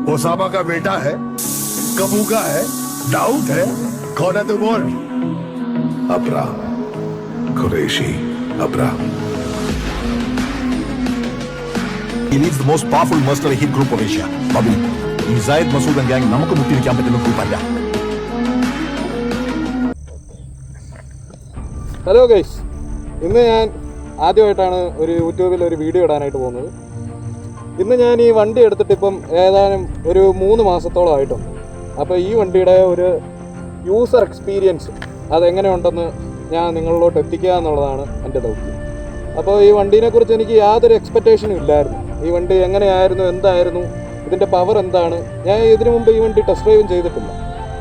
Osama का बेटा है, कबू का है, दाऊद है, कौन है तो बोल। अब्रा, Qureshi अब्रा. He leads the most powerful mercenary hit group of Asia. Babu, ഈ സായിദ് മസൂദ് gang നമുക്ക് മുട്ടിരിക്കാൻ പറ്റുന്ന ഗ്രൂപ്പല്ല. ഹലോ ഗൈസ്, ഇന്ന് ഞാൻ ആദ്യമായിട്ടാണ് ഒരു യൂട്യൂബിൽ ഒരു വീഡിയോ ഇടാനായിട്ട് പോകുന്നത്. ഇന്ന് ഞാൻ ഈ വണ്ടി എടുത്തിട്ട് ഇപ്പം ഏതാനും ഒരു 3 മാസത്തോളം ആയിട്ടുണ്ട്. അപ്പോൾ ഈ വണ്ടിയുടെ ഒരു യൂസർ എക്സ്പീരിയൻസ് അതെങ്ങനെയുണ്ടെന്ന് ഞാൻ നിങ്ങളിലോട്ട് എത്തിക്കുക എന്നുള്ളതാണ് എൻ്റെ ദൗത്യം. അപ്പോൾ ഈ വണ്ടീനെക്കുറിച്ച് എനിക്ക് യാതൊരു എക്സ്പെക്റ്റേഷനും ഇല്ലായിരുന്നു. ഈ വണ്ടി എങ്ങനെയായിരുന്നു, എന്തായിരുന്നു, ഇതിൻ്റെ പവർ എന്താണ്. ഞാൻ ഇതിനു മുമ്പ് ഈ വണ്ടി ടെസ്റ്റ് ഡ്രൈവും ചെയ്തിട്ടില്ല.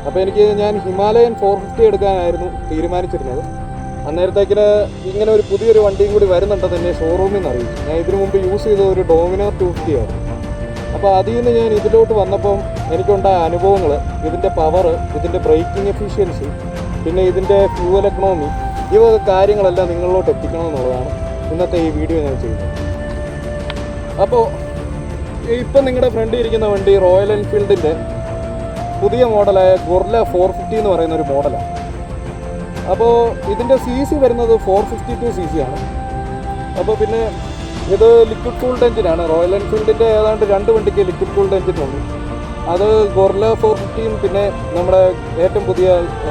അപ്പോൾ ഞാൻ ഹിമാലയൻ 450 എടുക്കാനായിരുന്നു തീരുമാനിച്ചിരുന്നത്. അന്നേരത്തേക്കിന് ഇങ്ങനെ ഒരു പുതിയൊരു വണ്ടിയും കൂടി വരുന്നുണ്ടെന്ന് തന്നെ ഷോറൂമിൽ നിന്ന് അറിയിച്ചു. ഞാൻ ഇതിനു മുമ്പ് യൂസ് ചെയ്ത ഒരു ഡോമിനർ 250 ആയിരുന്നു. അപ്പോൾ അതിൽ നിന്ന് ഞാൻ ഇതിലോട്ട് വന്നപ്പം എനിക്കുണ്ടായ അനുഭവങ്ങൾ, ഇതിൻ്റെ പവർ, ഇതിൻ്റെ ബ്രേക്കിംഗ് എഫിഷ്യൻസി, പിന്നെ ഇതിൻ്റെ ഫ്യൂവൽ എക്കണോമി, ഈ വക കാര്യങ്ങളെല്ലാം നിങ്ങളിലോട്ട് എത്തിക്കണമെന്നുള്ളതാണ് ഇന്നത്തെ ഈ വീഡിയോ ഞാൻ ചെയ്യുന്നത്. അപ്പോൾ ഇപ്പം നിങ്ങളുടെ ഫ്രണ്ടിൽ ഇരിക്കുന്ന വണ്ടി റോയൽ എൻഫീൽഡിൻ്റെ പുതിയ മോഡലായ ഗൊറില്ല 450 എന്ന് പറയുന്ന ഒരു മോഡലാണ്. അപ്പോൾ ഇതിൻ്റെ CC വരുന്നത് 452 cc ആണ്. അപ്പോൾ പിന്നെ ഇത് ലിക്വിഡ് കൂൾഡ് എഞ്ചിനാണ്. റോയൽ എൻഫീൽഡിൻ്റെ ഏതാണ്ട് 2 വണ്ടിക്ക് ലിക്വിഡ് കൂൾഡ് എഞ്ചിനുണ്ട്. അത് ഗൊറില്ല 450യും പിന്നെ നമ്മുടെ ഏറ്റവും പുതിയ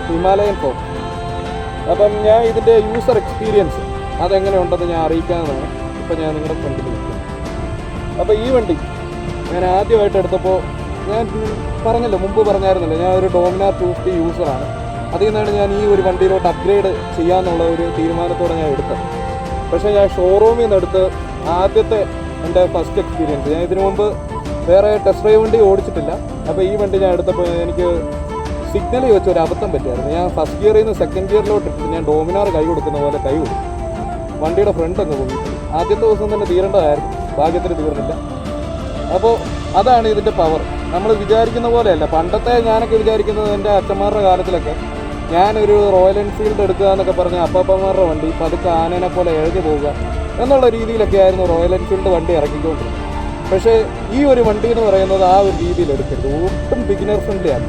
ഹിമാലയൻ 450. അപ്പം ഞാൻ ഇതിൻ്റെ യൂസർ എക്സ്പീരിയൻസ് അതെങ്ങനെയുണ്ടെന്ന് ഞാൻ അറിയിക്കാമെന്നാണ് ഇപ്പം ഞാൻ നിങ്ങളുടെ ഫ്രണ്ടിൽ നിൽക്കുന്നത്. അപ്പോൾ ഈ വണ്ടി ഞാൻ ആദ്യമായിട്ട് എടുത്തപ്പോൾ ഞാൻ മുമ്പ് പറഞ്ഞായിരുന്നല്ലോ, ഞാൻ ഒരു ഡോമിനാർ 250 യൂസറാണ്. അതിൽ നിന്നാണ് ഞാൻ ഈ ഒരു വണ്ടിയിലോട്ട് അപ്ഗ്രേഡ് ചെയ്യാമെന്നുള്ള ഒരു തീരുമാനത്തോടെ ഞാൻ എടുത്തത്. പക്ഷേ ഞാൻ ഷോറൂമിൽ നിന്ന് എടുത്ത് ആദ്യത്തെ എൻ്റെ ഫസ്റ്റ് എക്സ്പീരിയൻസ്, ഞാൻ ഇതിനു മുമ്പ് വേറെ ടെസ്റ്റ് ഡ്രൈവ് വണ്ടി ഓടിച്ചിട്ടില്ല. അപ്പോൾ ഈ വണ്ടി ഞാൻ എടുത്തപ്പോൾ എനിക്ക് സിഗ്നലിൽ വെച്ച് ഒരു അബദ്ധം പറ്റിയായിരുന്നു. ഞാൻ ഫസ്റ്റ് ഗിയറിൽ നിന്ന് സെക്കൻഡ് ഗിയറിലോട്ട് ഇട്ടിട്ട് ഞാൻ ഡോമിനാർ കൈ കൊടുക്കുന്ന പോലെ കൈ കൊടുത്തു. വണ്ടിയുടെ ഫ്രണ്ട് അങ്ങ് പോയി. ആദ്യത്തെ ദിവസം തന്നെ തീരേണ്ടതായിരുന്നു, ഭാഗ്യത്തിന് തീർന്നില്ല. അപ്പോൾ അതാണ് ഇതിൻ്റെ പവർ. നമ്മൾ വിചാരിക്കുന്ന പോലെയല്ല. പണ്ടത്തെ ഞാനൊക്കെ വിചാരിക്കുന്നത്, എൻ്റെ അച്ഛന്മാരുടെ കാലത്തിലൊക്കെ ഞാനൊരു റോയൽ എൻഫീൽഡ് എടുക്കുക എന്നൊക്കെ പറഞ്ഞാൽ അപ്പാപ്പന്മാരുടെ വണ്ടി പതുക്കെ ആനേനെ പോലെ എഴുതി പോവുക എന്നുള്ള രീതിയിലൊക്കെ ആയിരുന്നു റോയൽ എൻഫീൽഡ് വണ്ടി ഇറക്കിക്കൊണ്ടിരുന്നത്. പക്ഷേ ഈ ഒരു വണ്ടി എന്ന് പറയുന്നത് ആ ഒരു രീതിയിൽ എടുക്കരുത്. ഒട്ടും ബിഗിനർ ഫ്രണ്ട്ലി ആണ്.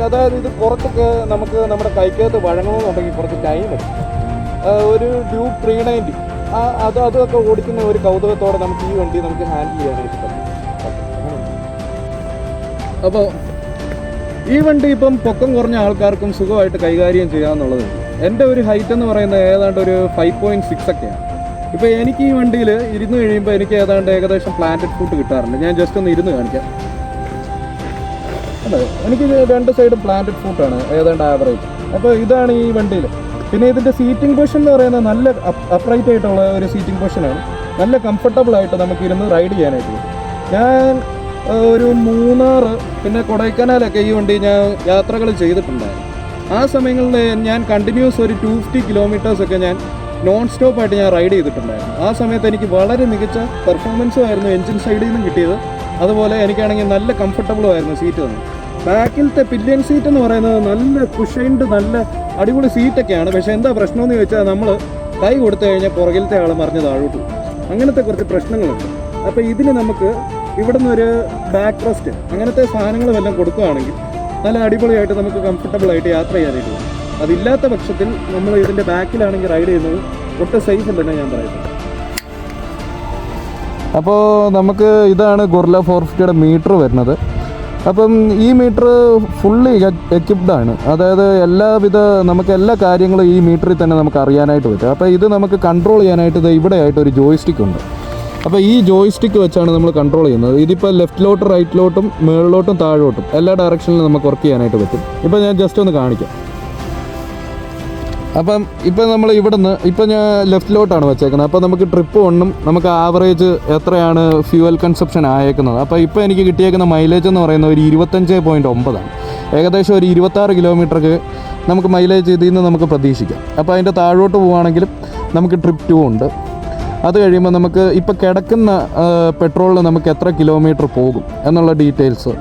അതായത് ഇത് കുറച്ചൊക്കെ നമുക്ക് നമ്മുടെ കൈക്കകത്ത് വഴങ്ങണമെന്നുണ്ടെങ്കിൽ കുറച്ച് ടൈം എടുക്കും. ഒരു ഡ്യൂക്ക് 390 അതൊക്കെ ഓടിക്കുന്ന ഒരു കൗതുകത്തോടെ നമുക്ക് ഈ വണ്ടി നമുക്ക് ഹാൻഡിൽ ചെയ്യാനായിട്ട് പറ്റും. അപ്പോൾ ഈ വണ്ടി ഇപ്പം പൊക്കം കുറഞ്ഞ ആൾക്കാർക്കും സുഖമായിട്ട് കൈകാര്യം ചെയ്യാമെന്നുള്ളത്. എൻ്റെ ഒരു ഹൈറ്റ് എന്ന് പറയുന്നത് ഏതാണ്ട് ഒരു 5.6 ഒക്കെയാണ്. ഇപ്പോൾ എനിക്ക് ഈ വണ്ടിയിൽ ഇരുന്ന് കഴിയുമ്പോൾ എനിക്ക് ഏകദേശം പ്ലാന്റഡ് ഫുഡ് കിട്ടാറുണ്ട്. ഞാൻ ജസ്റ്റ് ഒന്ന് ഇരുന്ന് കാണിക്കാം. അതെ, എനിക്ക് 2 സൈഡും പ്ലാന്റഡ് ഫുഡാണ് ഏതാണ്ട് ആവറേജ്. അപ്പോൾ ഇതാണ് ഈ വണ്ടിയിൽ. പിന്നെ ഇതിൻ്റെ സീറ്റിംഗ് പൊസിഷൻ എന്ന് പറയുന്നത് നല്ല അപ്രൈറ്റ് ആയിട്ടുള്ള ഒരു സീറ്റിംഗ് പൊസിഷനാണ്. നല്ല കംഫർട്ടബിൾ ആയിട്ട് നമുക്ക് ഇരുന്ന് റൈഡ് ചെയ്യാനായിട്ട് പറ്റും. ഞാൻ ഒരു മൂന്നാറ് പിന്നെ കൊടൈക്കനാലൊക്കെ ഈ വണ്ടി ഞാൻ യാത്രകൾ ചെയ്തിട്ടുണ്ടായിരുന്നു. ആ സമയങ്ങളിൽ ഞാൻ കണ്ടിന്യൂസ് ഒരു 250 കിലോമീറ്റേഴ്സൊക്കെ ഞാൻ നോൺ സ്റ്റോപ്പായിട്ട് ഞാൻ റൈഡ് ചെയ്തിട്ടുണ്ടായിരുന്നു. ആ സമയത്ത് എനിക്ക് വളരെ മികച്ച പെർഫോമൻസും ആയിരുന്നു എൻജിൻ സൈഡിൽ നിന്നും കിട്ടിയത്. അതുപോലെ എനിക്കാണെങ്കിൽ നല്ല കംഫർട്ടബിളും ആയിരുന്നു സീറ്റ് തന്നെ. ബാക്കിലത്തെ പില്ലിയൻ സീറ്റ് എന്ന് പറയുന്നത് നല്ല കുഷൈൻഡ് നല്ല അടിപൊളി സീറ്റൊക്കെയാണ്. പക്ഷേ എന്താ പ്രശ്നമെന്ന് ചോദിച്ചാൽ, നമ്മൾ കൈ കൊടുത്തു കഴിഞ്ഞാൽ പുറകിലത്തെ ആൾ മറിഞ്ഞ് താഴോട്ട് പോകും. അങ്ങനത്തെ കുറച്ച് പ്രശ്നങ്ങളുണ്ട്. അപ്പോൾ ഇതിന് നമുക്ക് ഇവിടെ നിന്നൊരു ബാക്ക് റെസ്റ്റ് അങ്ങനത്തെ സാധനങ്ങൾ വല്ലതും കൊടുക്കുകയാണെങ്കിൽ നല്ല അടിപൊളിയായിട്ട് നമുക്ക് കംഫർട്ടബിളായിട്ട് യാത്ര ചെയ്യാനായിട്ട് പോകും. അതില്ലാത്ത പക്ഷത്തിൽ നമ്മൾ ഇതിൻ്റെ ബാക്കിലാണെങ്കിൽ റൈഡ് ചെയ്യുന്നത് ഒട്ടും സേഫ് അല്ലെന്ന് ഞാൻ പറയുന്നത്. അപ്പോൾ നമുക്ക് ഇതാണ് ഗൊറില്ല 450യുടെ മീറ്റർ വരുന്നത്. അപ്പം ഈ മീറ്റർ ഫുള്ളി എക്യുപ്ഡ് ആണ്. അതായത് നമുക്ക് എല്ലാ കാര്യങ്ങളും ഈ മീറ്ററിൽ തന്നെ നമുക്ക് അറിയാനായിട്ട് പറ്റും. അപ്പോൾ ഇത് നമുക്ക് കൺട്രോൾ ചെയ്യാനായിട്ട് ഇവിടെയായിട്ട് ഒരു ജോയ്സ്റ്റിക്ക് ഉണ്ട്. അപ്പോൾ ഈ ജോയ്സ്റ്റിക്ക് വെച്ചാണ് നമ്മൾ കൺട്രോൾ ചെയ്യുന്നത്. ഇതിപ്പോൾ ലെഫ്റ്റിലോട്ടും റൈറ്റിലോട്ടും മുകളിലോട്ടും താഴോട്ടും എല്ലാ ഡയറക്ഷനിലും നമുക്ക് വർക്ക് ചെയ്യാനായിട്ട് പറ്റും. ഇപ്പോൾ ഞാൻ ജസ്റ്റ് ഒന്ന് കാണിക്കാം. അപ്പം ഇപ്പം നമ്മൾ ഇപ്പം ഞാൻ ലെഫ്റ്റിലോട്ടാണ് വെച്ചേക്കുന്നത്. അപ്പോൾ നമുക്ക് ട്രിപ്പ് 1 നമുക്ക് ആവറേജ് എത്രയാണ് ഫ്യൂവൽ കൺസപ്ഷൻ ആയേക്കുന്നത്. അപ്പോൾ ഇപ്പോൾ എനിക്ക് കിട്ടിയേക്കുന്ന മൈലേജ് എന്ന് പറയുന്നത് ഒരു 25.9 ആണ്. ഏകദേശം ഒരു 26 കിലോമീറ്റർക്ക് നമുക്ക് മൈലേജ് ഇതിൽ നിന്ന് നമുക്ക് പ്രതീക്ഷിക്കാം. അപ്പോൾ അതിൻ്റെ താഴോട്ട് പോവുകയാണെങ്കിലും നമുക്ക് ട്രിപ്പ് 2 ഉണ്ട്. അത് കഴിയുമ്പോൾ നമുക്ക് ഇപ്പോൾ കിടക്കുന്ന പെട്രോളിൽ നമുക്ക് എത്ര കിലോമീറ്റർ പോകും എന്നുള്ള ഡീറ്റെയിൽസ്.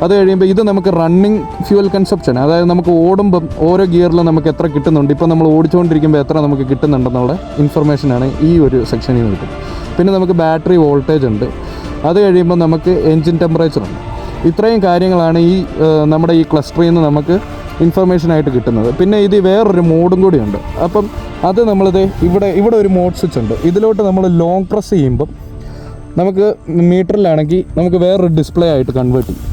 അത് കഴിയുമ്പോൾ ഇത് നമുക്ക് റണ്ണിങ് ഫ്യൂവൽ കൺസപ്ഷൻ, അതായത് നമുക്ക് ഓടുമ്പം ഓരോ ഗിയറിൽ നമുക്ക് എത്ര കിട്ടുന്നുണ്ട്, ഇപ്പോൾ നമ്മൾ ഓടിച്ചുകൊണ്ടിരിക്കുമ്പോൾ എത്ര നമുക്ക് കിട്ടുന്നുണ്ടെന്നുള്ള ഇൻഫർമേഷനാണ് ഈ ഒരു സെക്ഷനിൽ നിന്ന് കിട്ടും. പിന്നെ നമുക്ക് ബാറ്ററി വോൾട്ടേജ് ഉണ്ട്. അത് കഴിയുമ്പോൾ നമുക്ക് എൻജിൻ ടെമ്പറേച്ചർ ഉണ്ട്. ഇത്രയും കാര്യങ്ങളാണ് ഈ നമ്മുടെ ഈ ക്ലസ്റ്ററിൽ നിന്ന് നമുക്ക് ഇൻഫർമേഷനായിട്ട് കിട്ടുന്നത്. പിന്നെ ഇത് വേറൊരു മോഡും കൂടിയുണ്ട്. അപ്പം അത് നമ്മളിത് ഇവിടെ ഒരു മോഡ് സ്വിച്ച് ഉണ്ട്. ഇതിലോട്ട് നമ്മൾ ലോങ് പ്രസ് ചെയ്യുമ്പം നമുക്ക് മീറ്ററിലാണെങ്കിൽ നമുക്ക് വേറൊരു ഡിസ്പ്ലേ ആയിട്ട് കൺവേർട്ട് ചെയ്യും.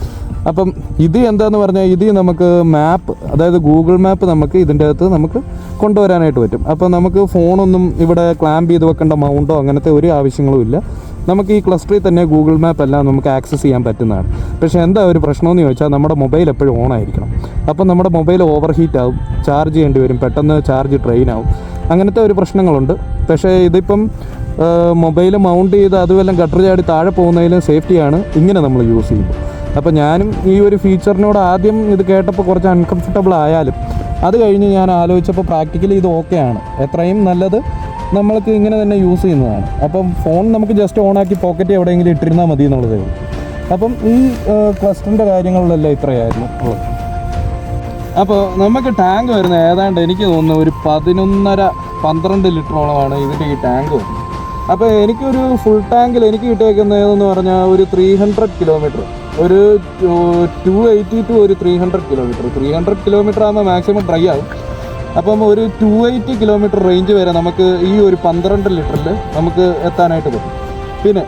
അപ്പം ഇത് എന്താന്ന് പറഞ്ഞാൽ ഇത് നമുക്ക് മാപ്പ്, അതായത് ഗൂഗിൾ മാപ്പ് നമുക്ക് ഇതിൻ്റെ അകത്ത് നമുക്ക് കൊണ്ടുവരാനായിട്ട് പറ്റും. അപ്പം നമുക്ക് ഫോണൊന്നും ഇവിടെ ക്ലാമ്പ് ചെയ്ത് വെക്കേണ്ട മൗണ്ടോ അങ്ങനത്തെ ഒരു ആവശ്യങ്ങളും ഇല്ല. നമുക്ക് ഈ ക്ലസ്റ്ററിൽ തന്നെ ഗൂഗിൾ മാപ്പ് എല്ലാം നമുക്ക് ആക്സസ് ചെയ്യാൻ പറ്റുന്നതാണ്. പക്ഷേ എന്താ ഒരു പ്രശ്നമെന്ന് ചോദിച്ചാൽ നമ്മുടെ മൊബൈൽ എപ്പോഴും ഓൺ ആയിരിക്കണം. അപ്പം നമ്മുടെ മൊബൈൽ ഓവർ ഹീറ്റ് ആവും, ചാർജ് ചെയ്യേണ്ടി വരും, പെട്ടെന്ന് ചാർജ് ഡ്രെയിൻ ആവും, അങ്ങനത്തെ ഒരു പ്രശ്നങ്ങളുണ്ട്. പക്ഷേ ഇതിപ്പം മൊബൈൽ മൗണ്ട് ചെയ്ത് അതുമെല്ലാം ഗട്ടർ ചാടി താഴെ പോകുന്നതിലും സേഫ്റ്റിയാണ് ഇങ്ങനെ നമ്മൾ യൂസ് ചെയ്യുമ്പോൾ. അപ്പോൾ ഞാനും ഈ ഒരു ഫീച്ചറിനോട് ആദ്യം ഇത് കേട്ടപ്പോൾ കുറച്ച് അൺകംഫർട്ടബിൾ ആയാലും അത് കഴിഞ്ഞ് ഞാൻ ആലോചിച്ചപ്പോൾ പ്രാക്ടിക്കലി ഇത് ഓക്കെയാണ്. എത്രയും നല്ലത് നമ്മൾക്ക് ഇങ്ങനെ തന്നെ യൂസ് ചെയ്യുന്നതാണ്. അപ്പം ഫോൺ നമുക്ക് ജസ്റ്റ് ഓണാക്കി പോക്കറ്റ് എവിടെയെങ്കിലും ഇട്ടിരുന്നാൽ മതി എന്നുള്ളതേ ഉള്ളൂ. അപ്പം ഈ ക്ലസ്റ്ററിൻ്റെ കാര്യങ്ങളിലെല്ലാം ഇത്രയായിരുന്നു ഉള്ളത്. അപ്പോൾ നമുക്ക് ടാങ്ക് വരുന്നത് ഏതാണ്ട് എനിക്ക് തോന്നുന്നു ഒരു 11.5-12 ലിറ്ററോളമാണ് ഇതിൻ്റെ ഈ ടാങ്ക് വരുന്നത്. അപ്പോൾ എനിക്കൊരു ഫുൾ ടാങ്കിൽ എനിക്ക് കിട്ടിയേക്കുന്നതെന്ന് പറഞ്ഞാൽ ഒരു 300 കിലോമീറ്റർ, ഒരു 280 to ഒരു 300 കിലോമീറ്റർ. 300 കിലോമീറ്റർ ആകുമ്പോൾ മാക്സിമം ഡ്രൈ ആകും. അപ്പം ഒരു 280 കിലോമീറ്റർ റേഞ്ച് വരെ നമുക്ക് ഈ ഒരു 12 ലിറ്ററിൽ നമുക്ക് എത്താനായിട്ട് പറ്റും. പിന്നെ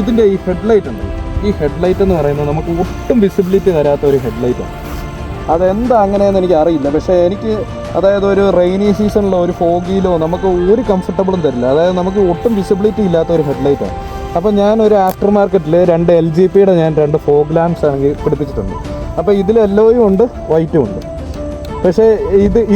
ഇതിൻ്റെ ഈ ഹെഡ്ലൈറ്റ് ഉണ്ട്. ഈ ഹെഡ്ലൈറ്റ് എന്ന് പറയുന്നത് നമുക്ക് ഒട്ടും വിസിബിലിറ്റി തരാത്ത ഒരു ഹെഡ്ലൈറ്റാണ്. അതെന്താ അങ്ങനെയെന്ന് എനിക്ക് അറിയില്ല. പക്ഷേ എനിക്ക് അതായത് ഒരു റെയിനി സീസണിലോ ഒരു ഫോഗിയിലോ നമുക്ക് ഒരു കംഫർട്ടബിളും തരില്ല. അതായത് നമുക്ക് ഒട്ടും വിസിബിലിറ്റി ഇല്ലാത്ത ഒരു ഹെഡ്ലൈറ്റാണ്. അപ്പോൾ ഞാൻ ഒരു ആഫ്റ്റർ മാർക്കറ്റിൽ 2 LGPയുടെ ഞാൻ 2 ഫോഗ് ലാംപ്സ് ആണെങ്കിൽ പിടിപ്പിച്ചിട്ടുണ്ട്. അപ്പോൾ ഇതിൽ യെല്ലോയും ഉണ്ട് വൈറ്റും ഉണ്ട്. പക്ഷേ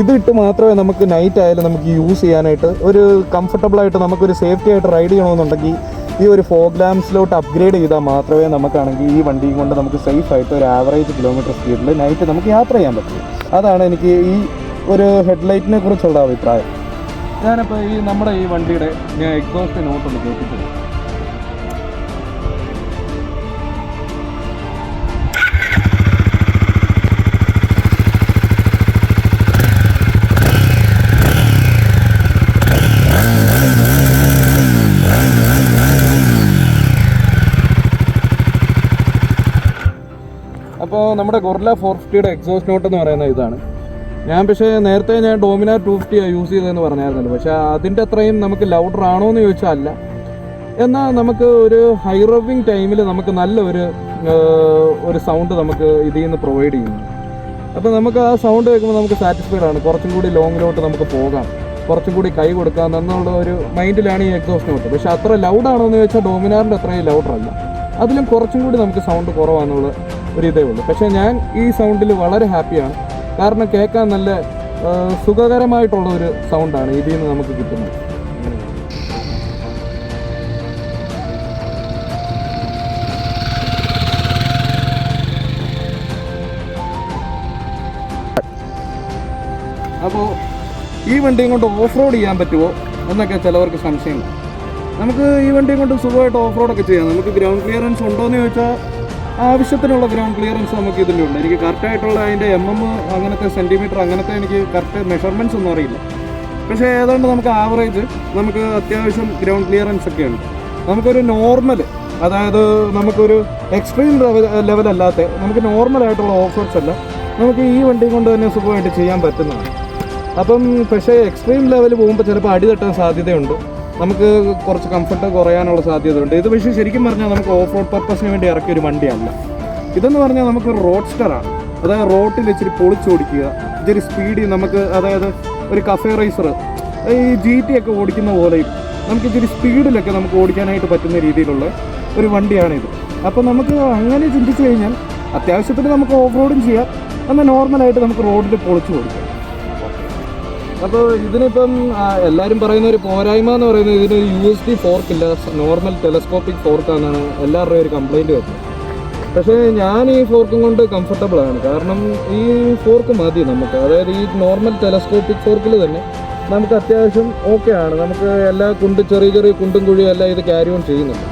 ഇതിട്ട് മാത്രമേ നമുക്ക് നൈറ്റ് ആയാലും നമുക്ക് യൂസ് ചെയ്യാനായിട്ട് ഒരു കംഫർട്ടബിളായിട്ട് നമുക്കൊരു സേഫ്റ്റി ആയിട്ട് റൈഡ് ചെയ്യണമെന്നുണ്ടെങ്കിൽ ഈ ഒരു ഫോഗ് ലാംപ്സിലോട്ട് അപ്ഗ്രേഡ് ചെയ്താൽ മാത്രമേ നമുക്കാണെങ്കിൽ ഈ വണ്ടിയും കൊണ്ട് നമുക്ക് സേഫായിട്ട് ഒരു ആവറേജ് കിലോമീറ്റർ സ്പീഡിൽ നൈറ്റ് നമുക്ക് യാത്ര ചെയ്യാൻ പറ്റും. അതാണ് എനിക്ക് ഈ ഒരു ഹെഡ്ലൈറ്റിനെ കുറിച്ചുള്ള അഭിപ്രായം. ഞാനപ്പോൾ ഈ നമ്മുടെ ഈ വണ്ടിയുടെ ഞാൻ എക്സോസ്റ്റ് നോട്ടൊന്ന് കേൾപ്പിച്ചിട്ടുണ്ട്. അപ്പോൾ നമ്മുടെ ഗൊറില്ല 450യുടെ എക്സോസ്റ്റ് നോട്ട് എന്ന് പറയുന്നത് ഇതാണ്. പക്ഷേ നേരത്തെ ഞാൻ ഡോമിനാർ 250 യൂസ് ചെയ്തതെന്ന് പറഞ്ഞായിരുന്നല്ലോ. പക്ഷേ അതിൻ്റെ അത്രയും നമുക്ക് ലൗഡർ ആണോ എന്ന് ചോദിച്ചാൽ അല്ല. എന്നാൽ നമുക്ക് ഒരു ഹൈ റവിങ് ടൈമിൽ നമുക്ക് നല്ല ഒരു സൗണ്ട് നമുക്ക് ഇതിൽ നിന്ന് പ്രൊവൈഡ് ചെയ്യുന്നു. അപ്പോൾ നമുക്ക് ആ സൗണ്ട് കേൾക്കുമ്പോൾ നമുക്ക് സാറ്റിസ്ഫൈഡ് ആണ്. കുറച്ചും കൂടി ലോങ്ങിലോട്ട് നമുക്ക് പോകാം, കുറച്ചും കൂടി കൈ കൊടുക്കാം എന്നുള്ള ഒരു മൈൻഡിലാണ് ഈ എക്സോസ്റ്റ് നോട്ട്. പക്ഷേ അത്ര ലൗഡാണോ എന്ന് ചോദിച്ചാൽ ഡോമിനാറിൻ്റെ അത്രയും ലൗഡറല്ല. അതിലും കുറച്ചും കൂടി നമുക്ക് സൗണ്ട് കുറവാണെന്നുള്ള ഒരിതേ ഉള്ളൂ. പക്ഷേ ഞാൻ ഈ സൗണ്ടിൽ വളരെ ഹാപ്പിയാണ്. കാരണം കേൾക്കാൻ നല്ല സുഖകരമായിട്ടുള്ള ഒരു സൗണ്ടാണ് ഇതിൽ നിന്ന് നമുക്ക് കിട്ടുന്നത്. അപ്പോൾ ഈ വണ്ടിയും കൊണ്ട് ഓഫ് റോഡ് ചെയ്യാൻ പറ്റുമോ എന്നൊക്കെ ചിലവർക്ക് സംശയമുണ്ട്. നമുക്ക് ഈ വണ്ടിയും കൊണ്ട് സുഖമായിട്ട് ഓഫ് റോഡൊക്കെ ചെയ്യാം. നമുക്ക് ഗ്രൗണ്ട് ക്ലിയറൻസ് ഉണ്ടോ എന്ന് ചോദിച്ചാൽ ആവശ്യത്തിനുള്ള ഗ്രൗണ്ട് ക്ലിയറൻസ് നമുക്ക് ഇതിലുണ്ട്. എനിക്ക് കറക്റ്റായിട്ടുള്ള അതിൻ്റെ അങ്ങനത്തെ സെൻറ്റിമീറ്റർ അങ്ങനത്തെ എനിക്ക് കറക്റ്റ് മെഷർമെൻറ്റ്സ് ഒന്നും അറിയില്ല. പക്ഷേ ഏതാണ്ട് നമുക്ക് ആവറേജ് നമുക്ക് അത്യാവശ്യം ഗ്രൗണ്ട് ക്ലിയറൻസ് ഒക്കെ ഉണ്ട്. നമുക്കൊരു നോർമൽ, അതായത് നമുക്കൊരു എക്സ്ട്രീം ലെവലല്ലാത്ത നമുക്ക് നോർമലായിട്ടുള്ള ഓഫ് റോഡ്സ് അല്ല നമുക്ക് ഈ വണ്ടി കൊണ്ട് തന്നെ സുഖമായിട്ട് ചെയ്യാൻ പറ്റുന്നതാണ്. അപ്പം പക്ഷേ എക്സ്ട്രീം ലെവൽ പോകുമ്പോൾ ചിലപ്പോൾ അടി തട്ടാൻ സാധ്യതയുണ്ട്. നമുക്ക് കുറച്ച് കംഫർട്ട് കുറയാനുള്ള സാധ്യതയുണ്ട്. ഇത് പക്ഷേ ശരിക്കും പറഞ്ഞാൽ നമുക്ക് ഓഫ് റോഡ് പർപ്പസിന് വേണ്ടി ഇറക്കിയ ഒരു വണ്ടിയല്ല. ഇതെന്ന് പറഞ്ഞാൽ നമുക്കൊരു റോഡ്സ്റ്ററാണ്. അതായത് റോട്ടിൽ ഇച്ചിരി പൊളിച്ചോടിക്കുക, ഇച്ചിരി സ്പീഡിൽ നമുക്ക്, അതായത് ഒരു കഫേ റേസർ ഈ GT ഒക്കെ ഓടിക്കുന്ന പോലെയും നമുക്ക് ഇച്ചിരി സ്പീഡിലൊക്കെ നമുക്ക് ഓടിക്കാനായിട്ട് പറ്റുന്ന രീതിയിലുള്ള ഒരു വണ്ടിയാണിത്. അപ്പോൾ നമുക്ക് അങ്ങനെ ചിന്തിച്ചു കഴിഞ്ഞാൽ അത്യാവശ്യത്തിന് നമുക്ക് ഓഫ് റോഡും ചെയ്യാം, എന്നാൽ നോർമലായിട്ട് നമുക്ക് റോഡിൽ പൊളിച്ചു കൊടുക്കാം. അപ്പോൾ ഇതിനിപ്പം എല്ലാവരും പറയുന്ന ഒരു പോരായ്മ എന്ന് പറയുന്നത് ഇതിന് USB ഫോർക്കില്ല, നോർമൽ ടെലസ്കോപ്പിക് ഫോർക്കാണെന്നാണ് എല്ലാവരുടെയും ഒരു കംപ്ലയിൻറ്റ് വരുന്നത്. പക്ഷേ ഞാൻ ഈ ഫോർക്കും കൊണ്ട് കംഫർട്ടബിളാണ്. കാരണം ഈ ഫോർക്ക് മതി നമുക്ക്. അതായത് ഈ നോർമൽ ടെലസ്കോപ്പിക് ഫോർക്കിൽ തന്നെ നമുക്ക് അത്യാവശ്യം ഓക്കെ ആണ്. നമുക്ക് എല്ലാ ചെറിയ ചെറിയ കുണ്ടും കുഴിയും എല്ലാം ഇത് ക്യാരി ഓൺ ചെയ്യുന്നുണ്ട്.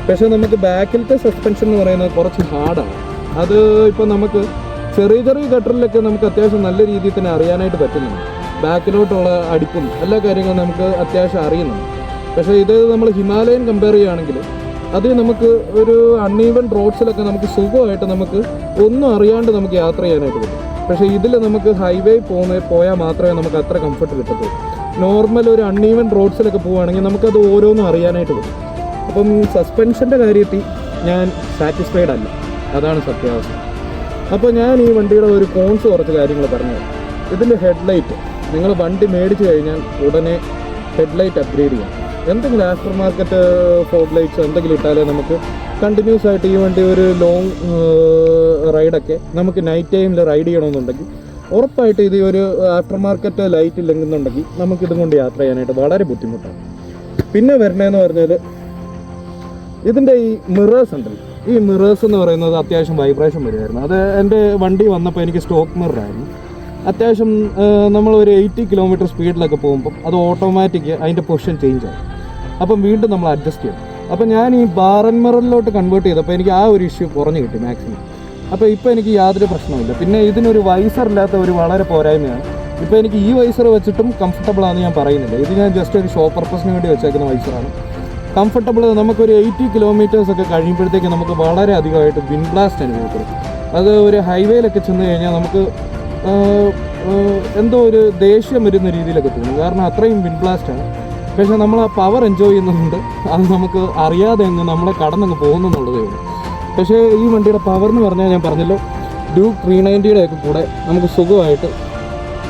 പക്ഷേ നമുക്ക് ബാക്കിലത്തെ സസ്പെൻഷൻ എന്ന് പറയുന്നത് കുറച്ച് ഹാർഡാണ്. അത് ഇപ്പോൾ നമുക്ക് ചെറിയ ചെറിയ ഗട്ടറിലൊക്കെ നമുക്ക് അത്യാവശ്യം നല്ല രീതിയിൽ തന്നെ അറിയാനായിട്ട് പറ്റുന്നുണ്ട്. ബാക്കിലോട്ടുള്ള അടിപ്പും എല്ലാ കാര്യങ്ങളും നമുക്ക് അത്യാവശ്യം അറിയുന്നുണ്ട്. പക്ഷേ ഇത് നമ്മൾ ഹിമാലയൻ കമ്പയർ ചെയ്യുകയാണെങ്കിൽ അത് നമുക്ക് ഒരു അൺഈവൻ റോഡ്സിലൊക്കെ നമുക്ക് സുഖമായിട്ട് നമുക്ക് ഒന്നും അറിയാണ്ട് നമുക്ക് യാത്ര ചെയ്യാനായിട്ട് പറ്റും. പക്ഷേ ഇതിൽ നമുക്ക് ഹൈവേ പോയാൽ മാത്രമേ നമുക്ക് അത്ര കംഫർട്ട് കിട്ടത്തുള്ളൂ. നോർമൽ ഒരു അൺഈവൻ റോഡ്സിലൊക്കെ പോവുകയാണെങ്കിൽ നമുക്കത് ഓരോന്നും അറിയാനായിട്ട് പറ്റും. അപ്പം സസ്പെൻഷൻ്റെ കാര്യത്തിൽ ഞാൻ സാറ്റിസ്ഫൈഡ് അല്ല, അതാണ് സത്യാവസ്ഥ. അപ്പോൾ ഞാൻ ഈ വണ്ടിയുടെ ഒരു കോൺസ് കുറച്ച് കാര്യങ്ങൾ പറഞ്ഞു. ഇതിൻ്റെ ഹെഡ്ലൈറ്റ് നിങ്ങൾ വണ്ടി മേടിച്ച് കഴിഞ്ഞാൽ ഉടനെ ഹെഡ്ലൈറ്റ് അപ്ഗ്രേഡ് ചെയ്യാം. എന്തെങ്കിലും ആഫ്റ്റർ മാർക്കറ്റ് ഫോഗ് ലൈറ്റ്സ് എന്തെങ്കിലും ഇട്ടാലേ നമുക്ക് കണ്ടിന്യൂസ് ആയിട്ട് ഈ വണ്ടി ഒരു ലോങ് റൈഡൊക്കെ നമുക്ക് നൈറ്റ് ടൈമിൽ റൈഡ് ചെയ്യണമെന്നുണ്ടെങ്കിൽ ഉറപ്പായിട്ട് ഇത് ഒരു ആഫ്റ്റർ മാർക്കറ്റ് ലൈറ്റ് ഇല്ലെന്നുണ്ടെങ്കിൽ നമുക്കിതും കൊണ്ട് യാത്ര ചെയ്യാനായിട്ട് വളരെ ബുദ്ധിമുട്ടാണ്. പിന്നെ വരണേന്ന് പറഞ്ഞാൽ ഇതിൻ്റെ ഈ മിറേഴ്സ് ഉണ്ടല്ലോ, ഈ മിറേഴ്സ് എന്ന് പറയുന്നത് അത്യാവശ്യം വൈബ്രേഷൻ വരുമായിരുന്നു. അത് എൻ്റെ വണ്ടി വന്നപ്പോൾ എനിക്ക് സ്റ്റോക്ക് മിററായിരുന്നു. അത്യാവശ്യം നമ്മളൊരു 80 കിലോമീറ്റർ സ്പീഡിലൊക്കെ പോകുമ്പം അത് ഓട്ടോമാറ്റിക് അതിൻ്റെ പൊസിഷൻ ചേഞ്ച് ആവും. അപ്പം വീണ്ടും നമ്മൾ അഡ്ജസ്റ്റ് ചെയ്യണം. അപ്പം ഞാൻ ഈ ബാർ ആൻഡ് മിററിലോട്ട് കൺവേർട്ട് ചെയ്തപ്പോൾ എനിക്ക് ആ ഒരു ഇഷ്യൂ കുറഞ്ഞു കിട്ടി മാക്സിമം. അപ്പോൾ ഇപ്പോൾ എനിക്ക് യാതൊരു പ്രശ്നമില്ല. പിന്നെ ഇതിനൊരു വൈസർ ഇല്ലാത്ത ഒരു വളരെ പോരായ്മയാണ്. ഇപ്പോൾ എനിക്ക് ഈ വൈസർ വെച്ചിട്ടും കംഫർട്ടബിൾ ആണെന്ന് ഞാൻ പറയുന്നില്ല. ഇത് ഞാൻ ജസ്റ്റ് ഒരു ഷോ പർപ്പസിന് വേണ്ടി വെച്ചേക്കുന്ന വൈസറാണ്. കംഫർട്ടബിൾ നമുക്കൊരു 80 കിലോമീറ്റേഴ്സ് ഒക്കെ കഴിയുമ്പോഴത്തേക്ക് നമുക്ക് വളരെ അധികമായിട്ട് വിൻഡ് ബ്ലാസ്റ്റ് അനുഭവപ്പെടും. അത് ഒരു ഹൈവേയിലൊക്കെ ചെന്ന് കഴിഞ്ഞാൽ നമുക്ക് എന്തോ ഒരു ദേഷ്യം വരുന്ന രീതിയിലൊക്കെ തോന്നും. കാരണം അത്രയും വിൻഡ് ബ്ലാസ്റ്റാണ്. പക്ഷേ നമ്മൾ ആ പവർ എൻജോയ് ചെയ്യുന്നുണ്ട്, അത് നമുക്ക് അറിയാതെ അങ്ങ് നമ്മളെ കടന്നങ്ങ് പോകുന്നുള്ളതേ ഉള്ളൂ. പക്ഷേ ഈ വണ്ടിയുടെ പവർ എന്ന് പറഞ്ഞാൽ ഞാൻ പറഞ്ഞല്ലോ, ഡ്യൂക്ക് 390 ഒക്കെ കൂടെ നമുക്ക് സുഖമായിട്ട്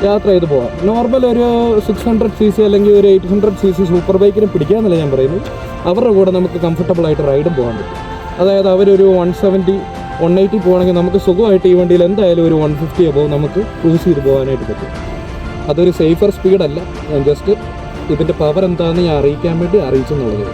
യാത്ര ചെയ്ത് പോകാം. നോർമൽ ഒരു 600 cc അല്ലെങ്കിൽ ഒരു 800 cc സൂപ്പർ ബൈക്കിനെ പിടിക്കാമെന്നല്ല ഞാൻ പറയുന്നത്. അവരുടെ കൂടെ നമുക്ക് കംഫർട്ടബിളായിട്ട് റൈഡും പോകാൻ പറ്റും. അതായത് അവരൊരു 170, 180 പോകണമെങ്കിൽ നമുക്ക് സുഖമായിട്ട് ഈ വണ്ടിയിൽ എന്തായാലും ഒരു 150 അബോവ് നമുക്ക് ക്രൂസ് ചെയ്ത് പോകാനായിട്ട് പറ്റും. അതൊരു സേഫർ സ്പീഡല്ല, ഞാൻ ജസ്റ്റ് ഇതിൻ്റെ പവർ എന്താണെന്ന് ഞാൻ അറിയിക്കാൻ വേണ്ടി അറിയിച്ചെന്നുള്ളത്.